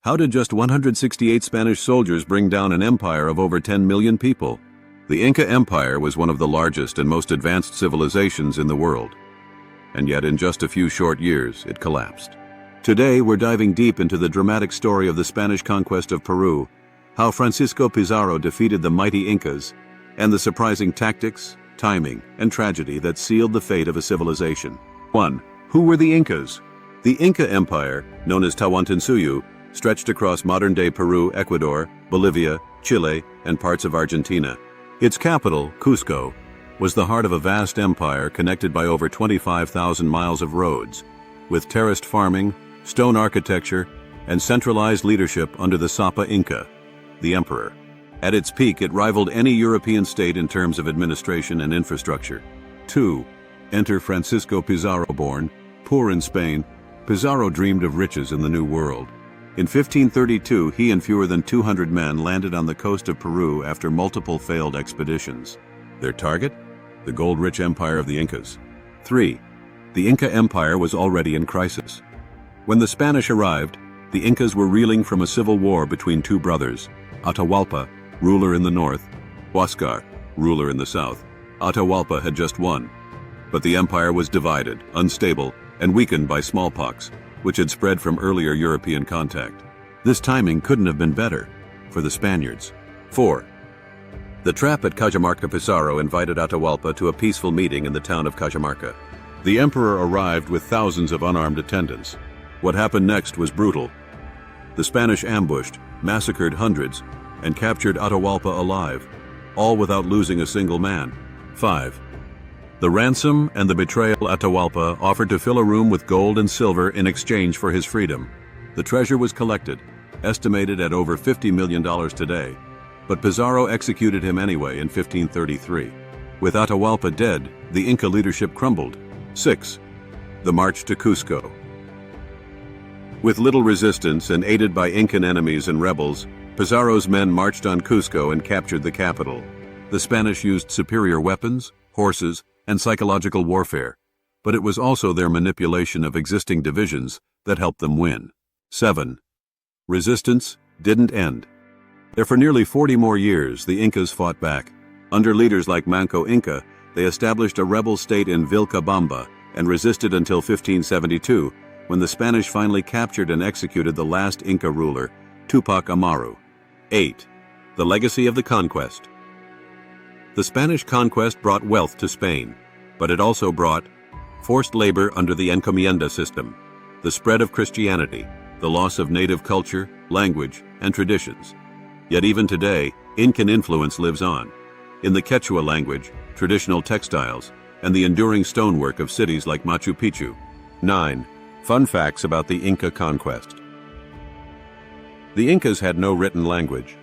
How did just 168 Spanish soldiers bring down an empire of over 10 million people? The Inca Empire was one of the largest and most advanced civilizations in the world. And yet in just a few short years, it collapsed. Today, we're diving deep into the dramatic story of the Spanish conquest of Peru, how Francisco Pizarro defeated the mighty Incas, and the surprising tactics, timing, and tragedy that sealed the fate of a civilization. 1. Who were the Incas? The Inca Empire, known as Tawantinsuyu, stretched across modern-day Peru, Ecuador, Bolivia, Chile, and parts of Argentina. Its capital, Cusco, was the heart of a vast empire connected by over 25,000 miles of roads, with terraced farming, stone architecture, and centralized leadership under the Sapa Inca, the emperor. At its peak, it rivaled any European state in terms of administration and infrastructure. 2. Enter Francisco Pizarro. Born poor in Spain, Pizarro dreamed of riches in the New World. In 1532, he and fewer than 200 men landed on the coast of Peru after multiple failed expeditions. Their target? The gold-rich empire of the Incas. 3. The Inca Empire was already in crisis. When the Spanish arrived, the Incas were reeling from a civil war between two brothers, Atahualpa, ruler in the north, Huáscar, ruler in the south. Atahualpa had just won, but the empire was divided, unstable, and weakened by smallpox, which had spread from earlier European contact. This timing couldn't have been better for the Spaniards. 4. The trap at Cajamarca. Pizarro invited Atahualpa to a peaceful meeting in the town of Cajamarca. The emperor arrived with thousands of unarmed attendants. What happened next was brutal. The Spanish ambushed, massacred hundreds, and captured Atahualpa alive, all without losing a single man. 5. The ransom and the betrayal. Atahualpa offered to fill a room with gold and silver in exchange for his freedom. The treasure was collected, estimated at over $50 million today, but Pizarro executed him anyway in 1533. With Atahualpa dead, the Inca leadership crumbled. 6. The march to Cusco. With little resistance and aided by Incan enemies and rebels, Pizarro's men marched on Cusco and captured the capital. The Spanish used superior weapons, horses, and psychological warfare, but it was also their manipulation of existing divisions that helped them win. 7. Resistance didn't end. For nearly 40 more years, the Incas fought back. Under leaders like Manco Inca, they established a rebel state in Vilcabamba and resisted until 1572, when the Spanish finally captured and executed the last Inca ruler, Tupac Amaru. 8. The legacy of the conquest. The Spanish conquest brought wealth to Spain, but it also brought forced labor under the encomienda system, the spread of Christianity, the loss of native culture, language, and traditions. Yet even today, Incan influence lives on, in the Quechua language, traditional textiles, and the enduring stonework of cities like Machu Picchu. 9. Fun facts about the Inca conquest. The Incas had no written language.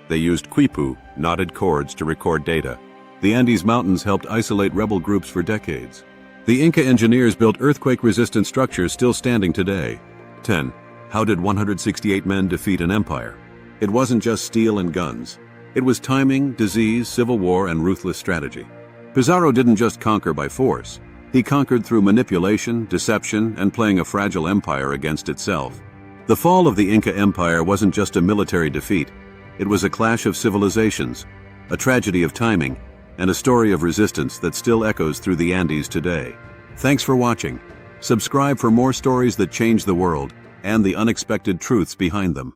They used quipu, knotted cords, to record data. The Andes Mountains helped isolate rebel groups for decades. The Inca engineers built earthquake-resistant structures still standing today. 10. How did 168 men defeat an empire? It wasn't just steel and guns. It was timing, disease, civil war, and ruthless strategy. Pizarro didn't just conquer by force. He conquered through manipulation, deception, and playing a fragile empire against itself. The fall of the Inca Empire wasn't just a military defeat. It was a clash of civilizations, a tragedy of timing, and a story of resistance that still echoes through the Andes today. Thanks for watching. Subscribe for more stories that change the world and the unexpected truths behind them.